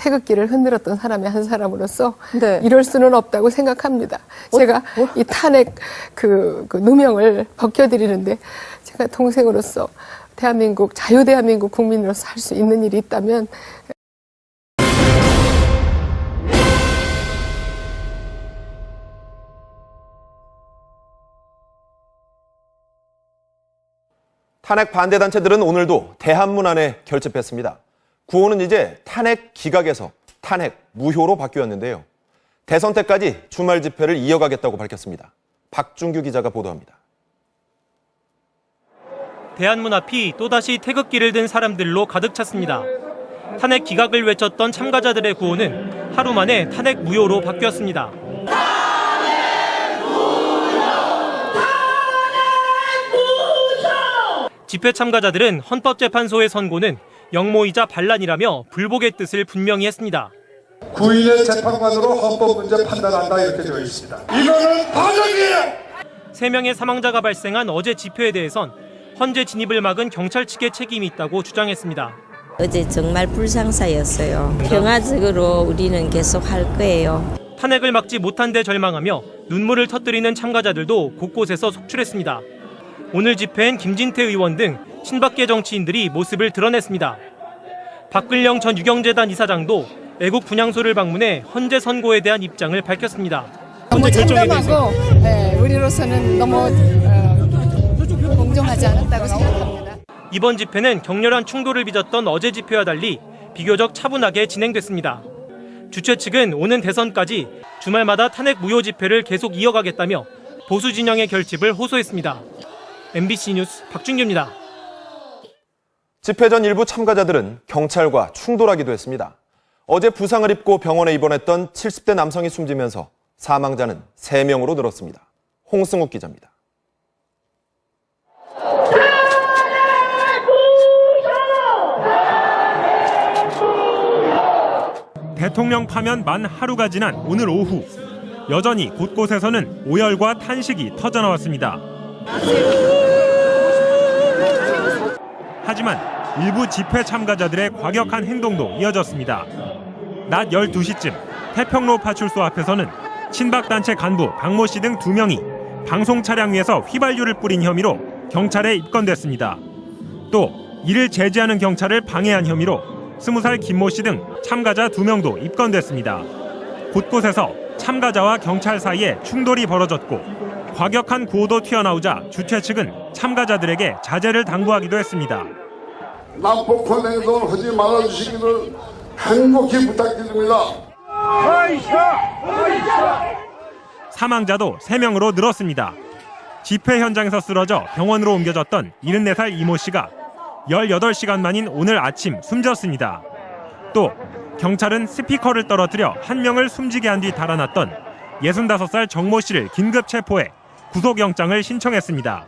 태극기를 흔들었던 사람의 한 사람으로서 네. 이럴 수는 없다고 생각합니다. 제가 이 탄핵 그 누명을 벗겨드리는데 제가 동생으로서 대한민국, 자유대한민국 국민으로서 할 수 있는 일이 있다면 탄핵 반대 단체들은 오늘도 대한문안에 결집했습니다. 구호는 이제 탄핵 기각에서 탄핵 무효로 바뀌었는데요. 대선 때까지 주말 집회를 이어가겠다고 밝혔습니다. 박준규 기자가 보도합니다. 대한문 앞이 또다시 태극기를 든 사람들로 가득 찼습니다. 탄핵 기각을 외쳤던 참가자들의 구호는 하루 만에 탄핵 무효로 바뀌었습니다. 집회 참가자들은 헌법재판소의 선고는 역모이자 반란이라며 불복의 뜻을 분명히 했습니다. 9일의 재판관으로 헌법 문제 판단한다 이렇게 되어 있습니다. 이거는 반역이에요. 3명의 사망자가 발생한 어제 집회에 대해선 헌재 진입을 막은 경찰 측의 책임이 있다고 주장했습니다. 어제 정말 불상사였어요. 평화적으로 우리는 계속 할 거예요. 탄핵을 막지 못한 데 절망하며 눈물을 터뜨리는 참가자들도 곳곳에서 속출했습니다. 오늘 집회엔 김진태 의원 등 친박계 정치인들이 모습을 드러냈습니다. 박근령 전 유경재단 이사장도 애국 분향소를 방문해 헌재 선고에 대한 입장을 밝혔습니다. 너무 참담하고 우리로서는 너무 공정하지 않았다고 생각합니다. 이번 집회는 격렬한 충돌을 빚었던 어제 집회와 달리 비교적 차분하게 진행됐습니다. 주최 측은 오는 대선까지 주말마다 탄핵 무효 집회를 계속 이어가겠다며 보수 진영의 결집을 호소했습니다. MBC 뉴스 박준규입니다. 집회 전 일부 참가자들은 경찰과 충돌하기도 했습니다. 어제 부상을 입고 병원에 입원했던 70대 남성이 숨지면서 사망자는 3명으로 늘었습니다. 홍승욱 기자입니다. 대통령 파면 만 하루가 지난 오늘 오후 여전히 곳곳에서는 오열과 탄식이 터져나왔습니다. 하지만 일부 집회 참가자들의 과격한 행동도 이어졌습니다. 낮 12시쯤 태평로 파출소 앞에서는 친박단체 간부 박모 씨 등 2명이 방송 차량 위에서 휘발유를 뿌린 혐의로 경찰에 입건됐습니다. 또 이를 제지하는 경찰을 방해한 혐의로 20살 김모 씨 등 참가자 2명도 입건됐습니다. 곳곳에서 참가자와 경찰 사이에 충돌이 벌어졌고 과격한 구호도 튀어나오자 주최 측은 참가자들에게 자제를 당부하기도 했습니다. 난폭한 행동을 하지 말아주시기를 행복히 부탁드립니다. 사망자도 3명으로 늘었습니다. 집회 현장에서 쓰러져 병원으로 옮겨졌던 74살 이모 씨가 18시간 만인 오늘 아침 숨졌습니다. 또 경찰은 스피커를 떨어뜨려 1명을 숨지게 한 뒤 달아났던 65살 정모 씨를 긴급 체포해 구속영장을 신청했습니다.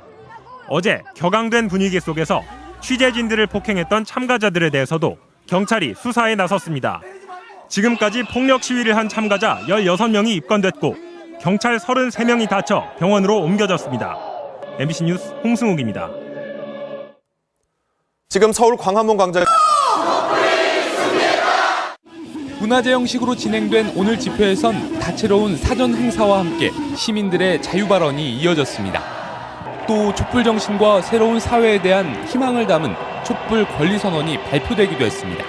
어제 격앙된 분위기 속에서 취재진들을 폭행했던 참가자들에 대해서도 경찰이 수사에 나섰습니다. 지금까지 폭력 시위를 한 참가자 16명이 입건됐고 경찰 33명이 다쳐 병원으로 옮겨졌습니다. MBC 뉴스 홍승욱입니다. 지금 서울 광화문 광장에 문화제 형식으로 진행된 오늘 집회에선 다채로운 사전 행사와 함께 시민들의 자유 발언이 이어졌습니다. 또 촛불 정신과 새로운 사회에 대한 희망을 담은 촛불 권리 선언이 발표되기도 했습니다.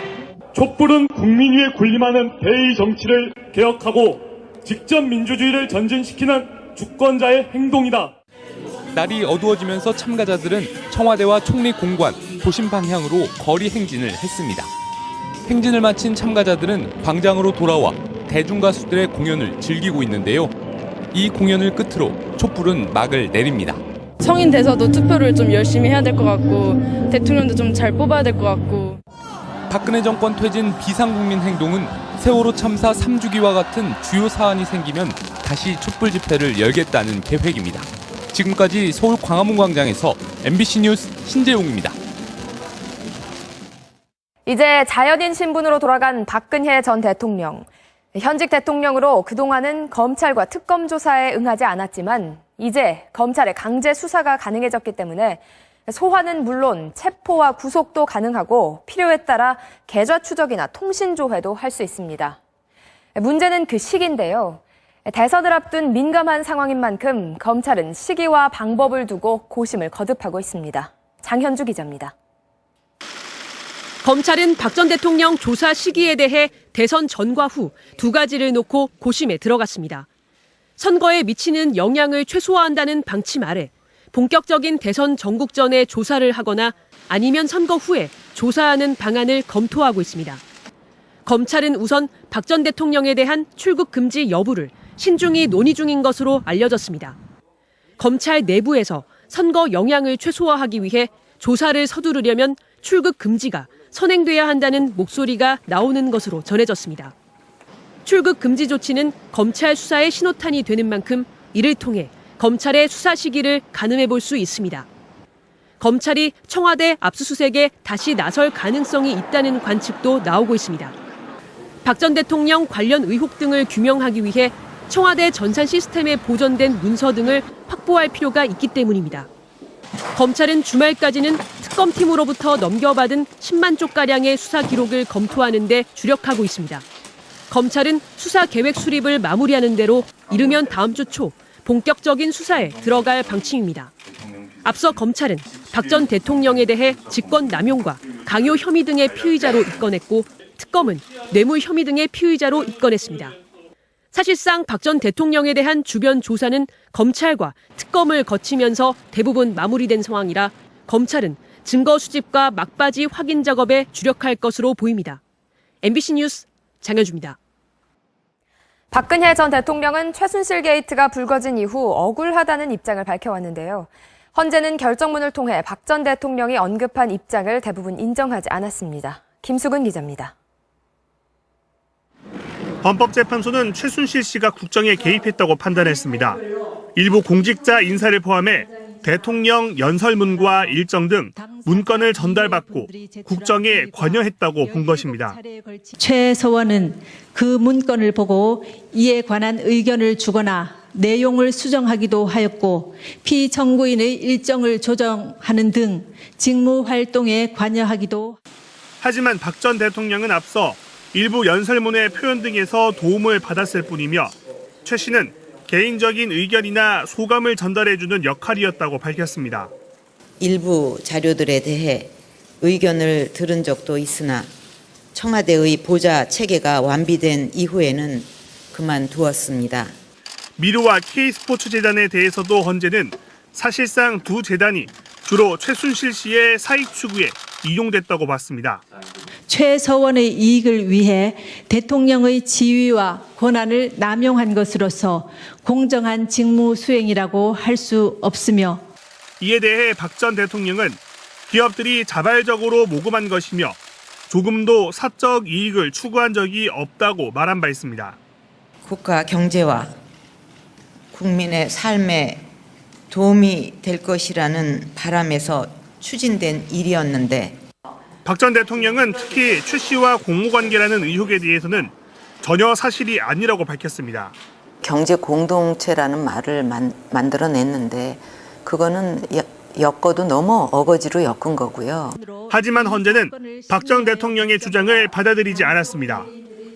촛불은 국민 위에 군림하는 대의 정치를 개혁하고 직접 민주주의를 전진시키는 주권자의 행동이다. 날이 어두워지면서 참가자들은 청와대와 총리 공관, 도심 방향으로 거리 행진을 했습니다. 행진을 마친 참가자들은 광장으로 돌아와 대중가수들의 공연을 즐기고 있는데요. 이 공연을 끝으로 촛불은 막을 내립니다. 성인 돼서도 투표를 좀 열심히 해야 될 것 같고 대통령도 좀 잘 뽑아야 될 것 같고. 박근혜 정권 퇴진 비상국민 행동은 세월호 참사 3주기와 같은 주요 사안이 생기면 다시 촛불 집회를 열겠다는 계획입니다. 지금까지 서울 광화문 광장에서 MBC 뉴스 신재용입니다. 이제 자연인 신분으로 돌아간 박근혜 전 대통령. 현직 대통령으로 그동안은 검찰과 특검 조사에 응하지 않았지만 이제 검찰의 강제 수사가 가능해졌기 때문에 소환은 물론 체포와 구속도 가능하고 필요에 따라 계좌 추적이나 통신 조회도 할 수 있습니다. 문제는 그 시기인데요. 대선을 앞둔 민감한 상황인 만큼 검찰은 시기와 방법을 두고 고심을 거듭하고 있습니다. 장현주 기자입니다. 검찰은 박 전 대통령 조사 시기에 대해 대선 전과 후 두 가지를 놓고 고심에 들어갔습니다. 선거에 미치는 영향을 최소화한다는 방침 아래 본격적인 대선 전국전에 조사를 하거나 아니면 선거 후에 조사하는 방안을 검토하고 있습니다. 검찰은 우선 박 전 대통령에 대한 출국 금지 여부를 신중히 논의 중인 것으로 알려졌습니다. 검찰 내부에서 선거 영향을 최소화하기 위해 조사를 서두르려면 출국 금지가 선행돼야 한다는 목소리가 나오는 것으로 전해졌습니다. 출국 금지 조치는 검찰 수사의 신호탄이 되는 만큼 이를 통해 검찰의 수사 시기를 가늠해 볼 수 있습니다. 검찰이 청와대 압수수색에 다시 나설 가능성이 있다는 관측도 나오고 있습니다. 박 전 대통령 관련 의혹 등을 규명하기 위해 청와대 전산 시스템에 보존된 문서 등을 확보할 필요가 있기 때문입니다. 검찰은 주말까지는 특검팀으로부터 넘겨받은 10만 쪽가량의 수사 기록을 검토하는 데 주력하고 있습니다. 검찰은 수사 계획 수립을 마무리하는 대로 이르면 다음 주 초 본격적인 수사에 들어갈 방침입니다. 앞서 검찰은 박 전 대통령에 대해 직권남용과 강요 혐의 등의 피의자로 입건했고 특검은 뇌물 혐의 등의 피의자로 입건했습니다. 사실상 박 전 대통령에 대한 주변 조사는 검찰과 특검을 거치면서 대부분 마무리된 상황이라 검찰은 증거 수집과 막바지 확인 작업에 주력할 것으로 보입니다. MBC 뉴스 장현주입니다. 박근혜 전 대통령은 최순실 게이트가 불거진 이후 억울하다는 입장을 밝혀왔는데요. 헌재는 결정문을 통해 박 전 대통령이 언급한 입장을 대부분 인정하지 않았습니다. 김수근 기자입니다. 헌법재판소는 최순실 씨가 국정에 개입했다고 판단했습니다. 일부 공직자 인사를 포함해 대통령 연설문과 일정 등 문건을 전달받고 국정에 관여했다고 본 것입니다. 최서원은 그 문건을 보고 이에 관한 의견을 주거나 내용을 수정하기도 하였고 피청구인의 일정을 조정하는 등 직무 활동에 관여하기도. 하지만 박 전 대통령은 앞서 일부 연설문의 표현 등에서 도움을 받았을 뿐이며 최 씨는 개인적인 의견이나 소감을 전달해주는 역할이었다고 밝혔습니다. 일부 자료들에 대해 의견을 들은 적도 있으나 청와대의 보좌 체계가 완비된 이후에는 그만두었습니다. 미르와 K스포츠재단에 대해서도 헌재는 사실상 두 재단이 주로 최순실 씨의 사익 추구에 이용됐다고 봤습니다. 최서원의 이익을 위해 대통령의 지위와 권한을 남용한 것으로서 공정한 직무 수행이라고 할 수 없으며 이에 대해 박 전 대통령은 기업들이 자발적으로 모금한 것이며 조금도 사적 이익을 추구한 적이 없다고 말한 바 있습니다. 국가 경제와 국민의 삶에 도움이 될 것이라는 바람에서 추진된 일이었는데 박 전 대통령은 특히 최 씨와 공모관계라는 의혹에 대해서는 전혀 사실이 아니라고 밝혔습니다. 경제 공동체라는 말을 만들어냈는데 그거는 엮어도 너무 어거지로 엮은 거고요. 하지만 헌재는 박 전 대통령의 주장을 받아들이지 않았습니다.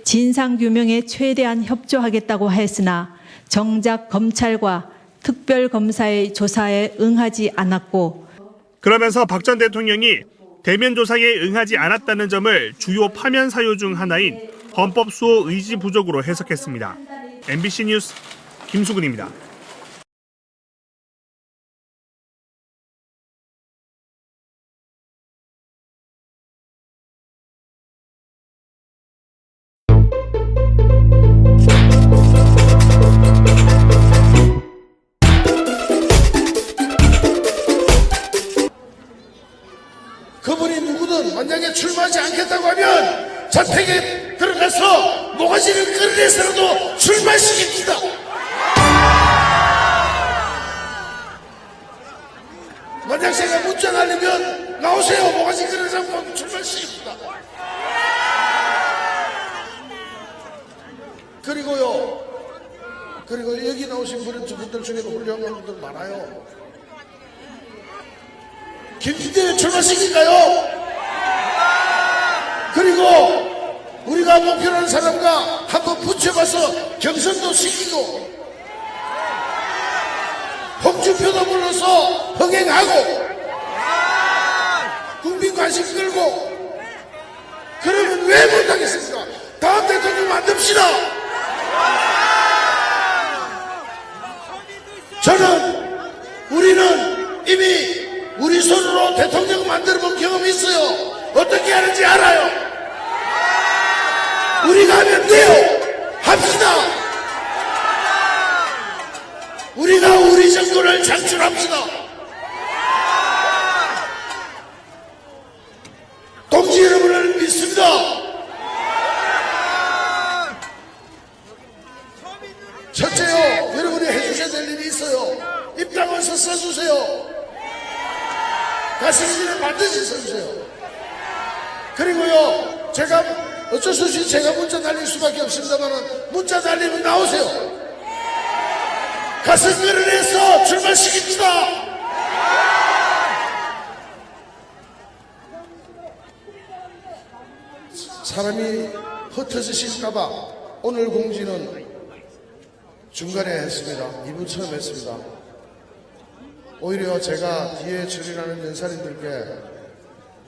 진상규명에 최대한 협조하겠다고 했으나 정작 검찰과 특별검사의 조사에 응하지 않았고 그러면서 박 전 대통령이 대면 조사에 응하지 않았다는 점을 주요 파면 사유 중 하나인 헌법수호 의지 부족으로 해석했습니다. MBC 뉴스 김수근입니다. 그분이 누구든 만약에 출마하지 않겠다고 하면 저택에 들어가서 모가지를 끌어내서라도 출마시킵시다. 만약 제가 문전하려면 나오세요. 모가지 끌어내서 출마시킵시다. 그리고 여기 나오신 분들 중에도 훌륭한 분들 많아요. 김진태를 출마시킬까요? 그리고 우리가 목표로 하는 사람과 한번 붙여봐서 경선도 시키고 홍준표도 불러서 흥행하고 국민 관심 끌고 그러면 왜 못하겠습니까? 다음 대통령 만듭시다. 우리는 이미 우리 손으로 대통령 만들어본 경험이 있어요. 어떻게 하는지 알아요. 우리가 하면 돼요. 합시다. 우리가 우리 정권을 창출합시다. 동지 여러분을 믿습니다. 첫째요, 여러분이 해주셔야 될 일이 있어요. 입당원서 써주세요. 가슴길에 반드시 써주세요. 그리고요, 제가 어쩔 수 없이 제가 문자 날릴 수밖에 없습니다만 문자 날리면 나오세요. 가슴길을 내서 출발시킵시다. 사람이 흩어지실까봐 오늘 공지는 중간에 했습니다. 2부 처음 했습니다. 오히려 제가 뒤에 출연하는 연사님들께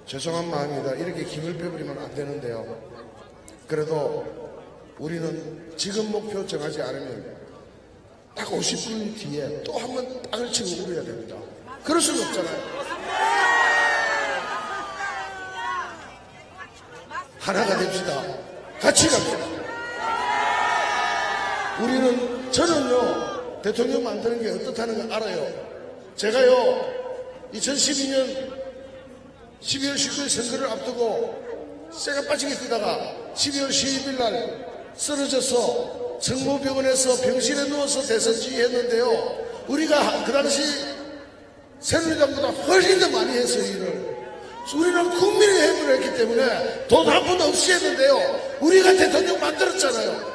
죄송한 마음입니다. 이렇게 김을 빼버리면 안 되는데요. 그래도 우리는 지금 목표 정하지 않으면 딱 50분 뒤에 또 한 번 땅을 치고 울어야 됩니다. 그럴 수는 없잖아요. 하나가 됩시다. 같이 갑시다. 저는요, 대통령 만드는 게 어떻다는 거 알아요. 제가요, 2012년 12월 19일 선거를 앞두고 쇠가 빠지게 뛰다가 12월 12일 날 쓰러져서 성모병원에서 병실에 누워서 대선 지휘했는데요. 우리가 그 당시 새누리당보다 훨씬 더 많이 했어요, 일을. 우리는 국민의 해부를 했기 때문에 돈 한 푼도 없이 했는데요. 우리가 대통령 만들었잖아요.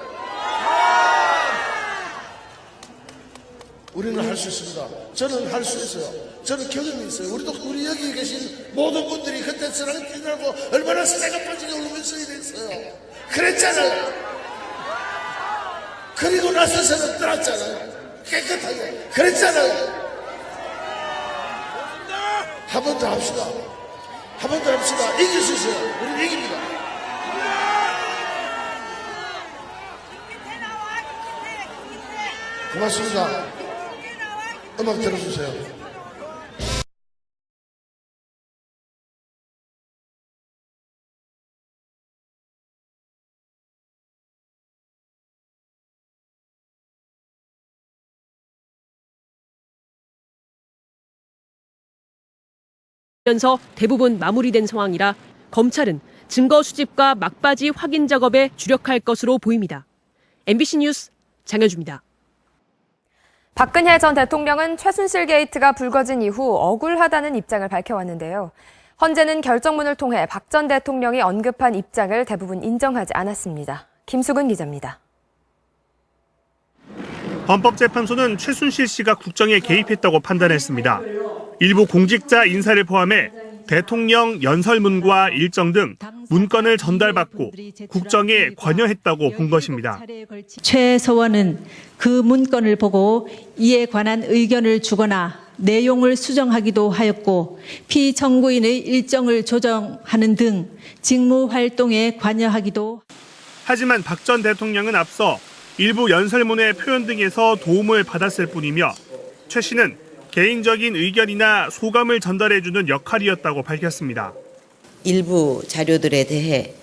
우리는 할 수 있습니다. 저는 할 수 있어요. 저는 경험이 있어요. 우리 여기 계신 모든 분들이 그때 저랑 뛰느라고 얼마나 쇠가 빠지게 울면서 일했어요. 그랬잖아요. 그리고 나서서는 떠났잖아요. 깨끗하게. 그랬잖아요. 한 번 더 합시다. 한 번 더 합시다. 이길 수 있어요. 우리는 이깁니다. 고맙습니다. 음악 들어주세요. 면서 대부분 마무리된 상황이라 검찰은 증거 수집과 막바지 확인 작업에 주력할 것으로 보입니다. MBC 뉴스 장현주입니다. 박근혜 전 대통령은 최순실 게이트가 불거진 이후 억울하다는 입장을 밝혀왔는데요. 헌재는 결정문을 통해 박 전 대통령이 언급한 입장을 대부분 인정하지 않았습니다. 김수근 기자입니다. 헌법재판소는 최순실 씨가 국정에 개입했다고 판단했습니다. 일부 공직자 인사를 포함해 대통령 연설문과 일정 등 문건을 전달받고 국정에 관여했다고 본 것입니다. 최서원은 그 문건을 보고 이에 관한 의견을 주거나 내용을 수정하기도 하였고 피청구인의 일정을 조정하는 등 직무 활동에 관여하기도. 하지만 박 전 대통령은 앞서 일부 연설문의 표현 등에서 도움을 받았을 뿐이며 최 씨는 개인적인 의견이나 소감을 전달해주는 역할이었다고 밝혔습니다. 일부 자료들에 대해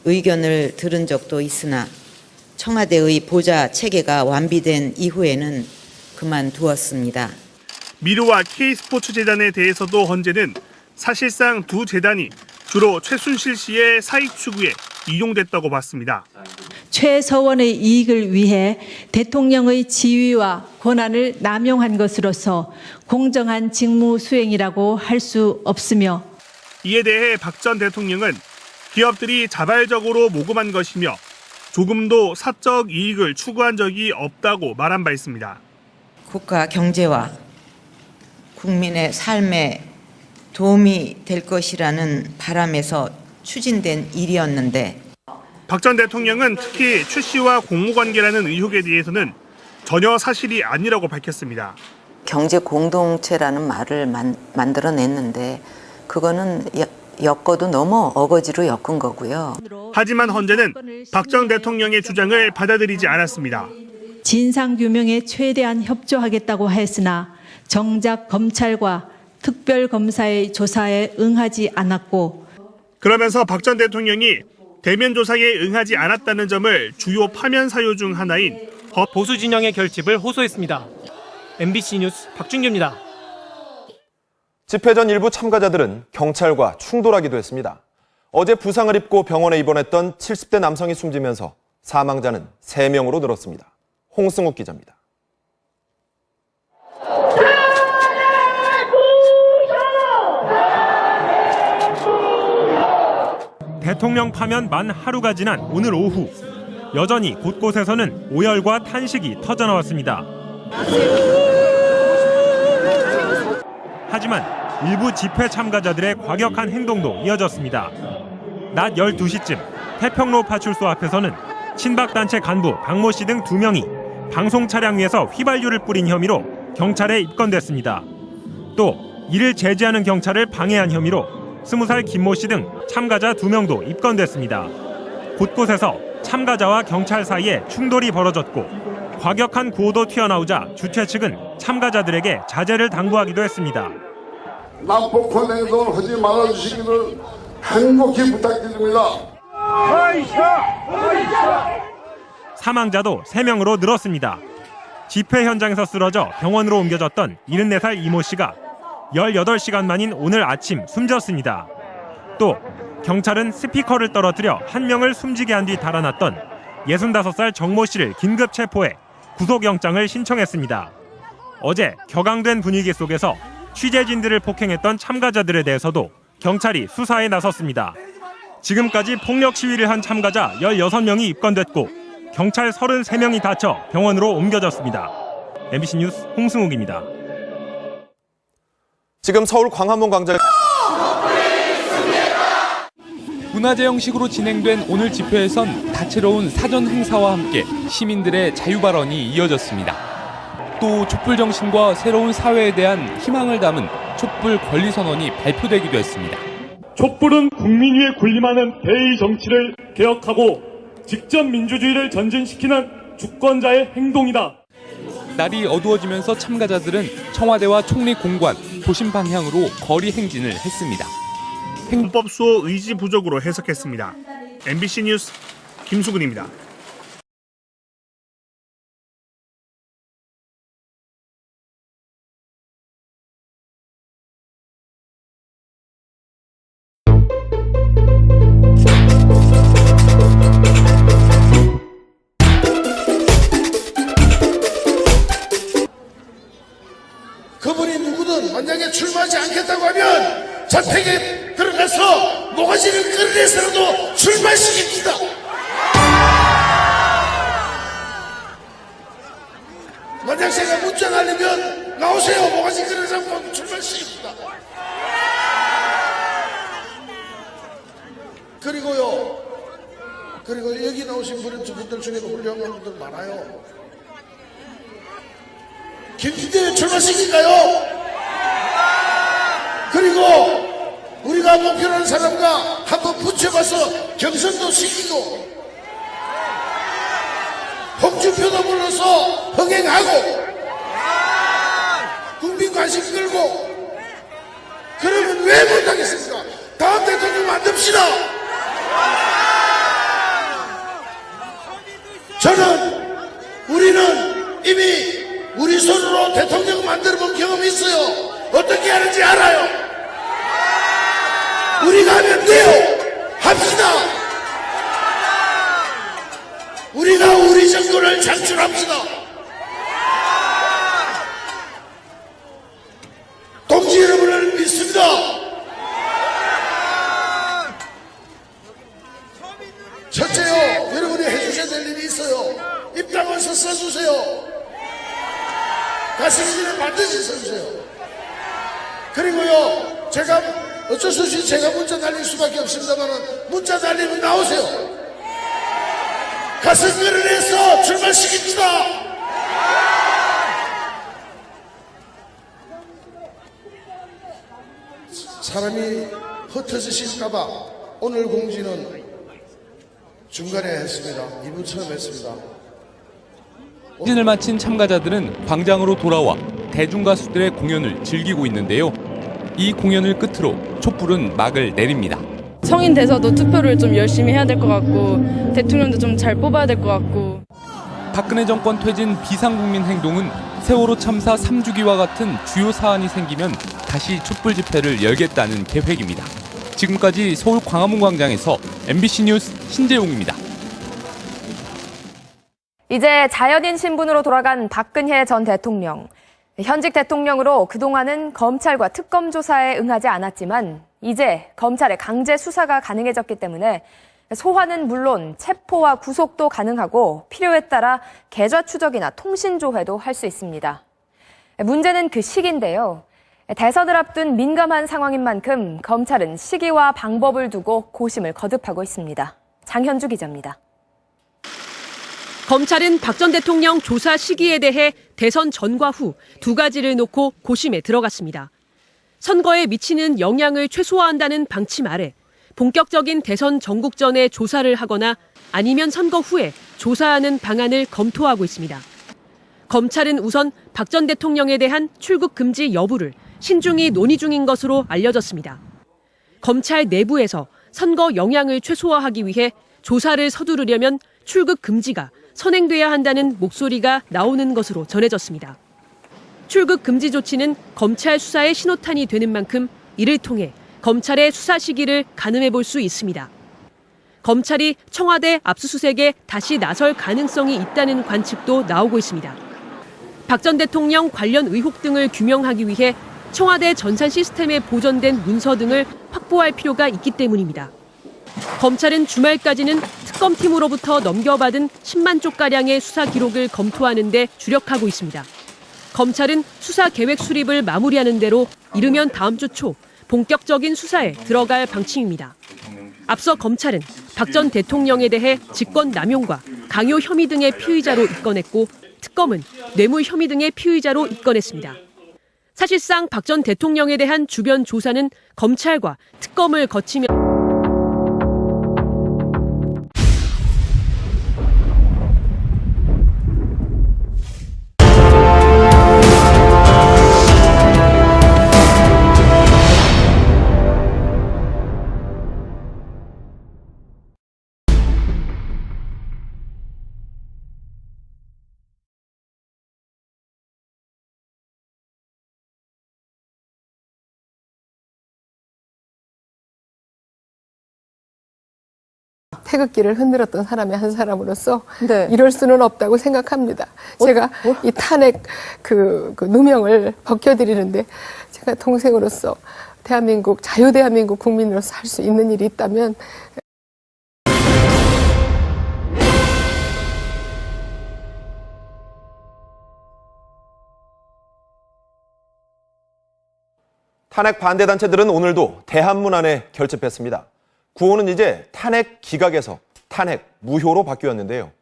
의견을 들은 적도 있으나 청와대의 보좌 체계가 완비된 이후에는 그만두었습니다. 미르와 K스포츠재단에 대해서도 헌재는 사실상 두 재단이 주로 최순실 씨의 사익 추구에 이용됐다고 봤습니다. 최서원의 이익을 위해 대통령의 지위와 권한을 남용한 것으로서 공정한 직무 수행이라고 할 수 없으며 이에 대해 박 전 대통령은 기업들이 자발적으로 모금한 것이며 조금도 사적 이익을 추구한 적이 없다고 말한 바 있습니다. 국가 경제와 국민의 삶에 도움이 될 것이라는 바람에서 추진된 일이었는데 박 전 대통령은 특히 최 씨와 공모관계라는 의혹에 대해서는 전혀 사실이 아니라고 밝혔습니다. 경제 공동체라는 말을 만들어냈는데 그거는 엮어도 너무 어거지로 엮은 거고요. 하지만 헌재는 박 전 대통령의 주장을 받아들이지 않았습니다. 진상규명에 최대한 협조하겠다고 했으나 정작 검찰과 특별검사의 조사에 응하지 않았고 그러면서 박 전 대통령이 대면 조사에 응하지 않았다는 점을 주요 파면 사유 중 하나인 보수 진영의 결집을 호소했습니다. MBC 뉴스 박준규입니다. 집회 전 일부 참가자들은 경찰과 충돌하기도 했습니다. 어제 부상을 입고 병원에 입원했던 70대 남성이 숨지면서 사망자는 3명으로 늘었습니다. 홍승욱 기자입니다. 대통령 파면 만 하루가 지난 오늘 오후 여전히 곳곳에서는 오열과 탄식이 터져나왔습니다. 하지만 일부 집회 참가자들의 과격한 행동도 이어졌습니다. 낮 12시쯤 태평로 파출소 앞에서는 친박단체 간부 박모 씨 등 2명이 방송 차량 위에서 휘발유를 뿌린 혐의로 경찰에 입건됐습니다. 또 이를 제지하는 경찰을 방해한 혐의로 20살 김모 씨 등 참가자 2명도 입건됐습니다. 곳곳에서 참가자와 경찰 사이에 충돌이 벌어졌고 과격한 구호도 튀어나오자 주최 측은 참가자들에게 자제를 당부하기도 했습니다. 난폭한 행동을 하지 말아주시기를 행복히 부탁드립니다. 사망자도 3명으로 늘었습니다. 집회 현장에서 쓰러져 병원으로 옮겨졌던 74살 이모 씨가 18시간 만인 오늘 아침 숨졌습니다. 또 경찰은 스피커를 떨어뜨려 1명을 숨지게 한 뒤 달아났던 65살 정모 씨를 긴급 체포해 구속영장을 신청했습니다. 어제 격앙된 분위기 속에서 취재진들을 폭행했던 참가자들에 대해서도 경찰이 수사에 나섰습니다. 지금까지 폭력 시위를 한 참가자 16명이 입건됐고 경찰 33명이 다쳐 병원으로 옮겨졌습니다. MBC 뉴스 홍승욱입니다. 지금 서울 광화문 광장에 문화제 형식으로 진행된 오늘 집회에선 다채로운 사전 행사와 함께 시민들의 자유 발언이 이어졌습니다. 또 촛불 정신과 새로운 사회에 대한 희망을 담은 촛불 권리 선언이 발표되기도 했습니다. 촛불은 국민 위에 군림하는 대의 정치를 개혁하고 직접 민주주의를 전진시키는 주권자의 행동이다. 날이 어두워지면서 참가자들은 청와대와 총리 공관, 도심 방향으로 거리 행진을 했습니다. 헌법수호 의지 부족으로 해석했습니다. MBC 뉴스 김수근입니다. 그분이 누구든 만약에 출마하지 않겠다고 하면 저택에 들어가서 모가지를 끌어내서라도 출마시킵니다. 만약 제가 문전하려면 나오세요. 모가지 끌어내서 출마시킵니다. 그리고 여기 나오신 분들 중에도 훌륭한 분들 많아요. 김진태 출마시킬까요? 그리고 우리가 목표로 하는 사람과 한번 붙여봐서 경선도 시키고 홍준표도 불러서 흥행하고 국민 관심 끌고 그러면 왜 못하겠습니까? 다음 대통령 만듭시다. 우리는 이미 우리 손으로 대통령 만들어본 경험이 있어요. 어떻게 하는지 알아요. 우리가 하면 돼요. 합시다. 우리가 우리 정권을 창출합시다. 동지 여러분을 믿습니다. 첫째요, 여러분이 해주셔야 될 일이 있어요. 입당원서 써주세요. 가슴신에 반드시 써주세요. 그리고요, 제가 어쩔 수 없이 제가 문자 달릴 수밖에 없습니다만 문자 달리면 나오세요. 가슴 밀어내서 출발시킵시다. 사람이 흩어지실까봐 오늘 공지는 중간에 했습니다. 2부 처음 했습니다. 행진을 마친 참가자들은 광장으로 돌아와 대중 가수들의 공연을 즐기고 있는데요. 이 공연을 끝으로 촛불은 막을 내립니다. 성인 돼서도 투표를 좀 열심히 해야 될 것 같고 대통령도 좀 잘 뽑아야 될 것 같고. 박근혜 정권 퇴진 비상국민 행동은 세월호 참사 3주기와 같은 주요 사안이 생기면 다시 촛불 집회를 열겠다는 계획입니다. 지금까지 서울 광화문 광장에서 MBC 뉴스 신재용입니다. 이제 자연인 신분으로 돌아간 박근혜 전 대통령. 현직 대통령으로 그동안은 검찰과 특검 조사에 응하지 않았지만 이제 검찰의 강제 수사가 가능해졌기 때문에 소환은 물론 체포와 구속도 가능하고 필요에 따라 계좌 추적이나 통신 조회도 할 수 있습니다. 문제는 그 시기인데요. 대선을 앞둔 민감한 상황인 만큼 검찰은 시기와 방법을 두고 고심을 거듭하고 있습니다. 장현주 기자입니다. 검찰은 박 전 대통령 조사 시기에 대해 대선 전과 후 두 가지를 놓고 고심에 들어갔습니다. 선거에 미치는 영향을 최소화한다는 방침 아래 본격적인 대선 전국전에 조사를 하거나 아니면 선거 후에 조사하는 방안을 검토하고 있습니다. 검찰은 우선 박 전 대통령에 대한 출국 금지 여부를 신중히 논의 중인 것으로 알려졌습니다. 검찰 내부에서 선거 영향을 최소화하기 위해 조사를 서두르려면 출국 금지가 선행돼야 한다는 목소리가 나오는 것으로 전해졌습니다. 출국 금지 조치는 검찰 수사의 신호탄이 되는 만큼 이를 통해 검찰의 수사 시기를 가늠해 볼 수 있습니다. 검찰이 청와대 압수수색에 다시 나설 가능성이 있다는 관측도 나오고 있습니다. 박 전 대통령 관련 의혹 등을 규명하기 위해 청와대 전산 시스템에 보존된 문서 등을 확보할 필요가 있기 때문입니다. 검찰은 주말까지는 특검팀으로부터 넘겨받은 10만 쪽가량의 수사 기록을 검토하는 데 주력하고 있습니다. 검찰은 수사 계획 수립을 마무리하는 대로 이르면 다음 주 초 본격적인 수사에 들어갈 방침입니다. 앞서 검찰은 박 전 대통령에 대해 직권 남용과 강요 혐의 등의 피의자로 입건했고 특검은 뇌물 혐의 등의 피의자로 입건했습니다. 사실상 박 전 대통령에 대한 주변 조사는 검찰과 특검을 거치며 태극기를 흔들었던 사람의 한 사람으로서 이럴 수는 없다고 생각합니다. 제가 이 탄핵 그 누명을 벗겨드리는데 제가 동생으로서 대한민국 자유대한민국 국민으로서 할 수 있는 일이 있다면 탄핵 반대 단체들은 오늘도 대한문 안에 결집했습니다. 구호는 이제 탄핵 기각에서 탄핵 무효로 바뀌었는데요.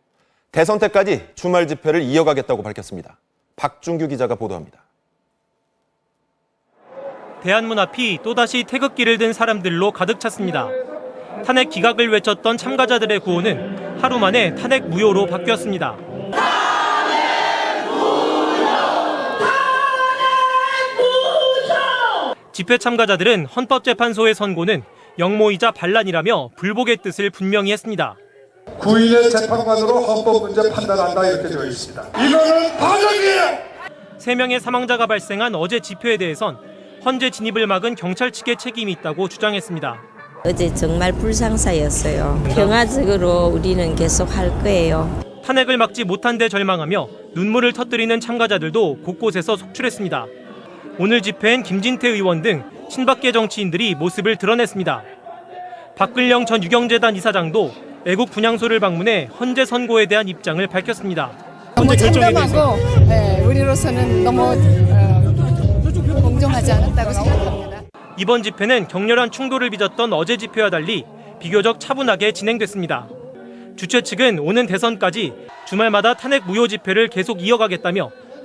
대선 때까지 주말 집회를 이어가겠다고 밝혔습니다. 박준규 기자가 보도합니다. 대한문 앞이 또다시 태극기를 든 사람들로 가득 찼습니다. 탄핵 기각을 외쳤던 참가자들의 구호는 하루 만에 탄핵 무효로 바뀌었습니다. 집회 참가자들은 헌법재판소의 선고는 영모이자 반란이라며 불복의 뜻을 분명히 했습니다. 9일의 재판관으로 헌법 문제 판단한다 이렇게 되어 있습니다. 이거는 반역이에요. 3명의 사망자가 발생한 어제 집회에 대해선 헌재 진입을 막은 경찰 측의 책임이 있다고 주장했습니다. 어제 정말 불상사였어요. 평화적으로 우리는 계속 할 거예요. 탄핵을 막지 못한 데 절망하며 눈물을 터뜨리는 참가자들도 곳곳에서 속출했습니다. 오늘 집회엔 김진태 의원 등 친박계 정치인들이 모습을 드러냈습니다. 박근령 전 유경재단 이사장도 애국 분향소를 방문해 헌재 선고에 대한 입장을 밝혔습니다. 너무 참담하고 우리로서는 너무 공정하지 않았다고 생각합니다. 이번 집회는 격렬한 충돌을 빚었던 어제 집회와 달리 비교적 차분하게 진행됐습니다. 주최 측은 오는 대선까지 주말마다 탄핵 무효 집회를 계속 이어가겠다며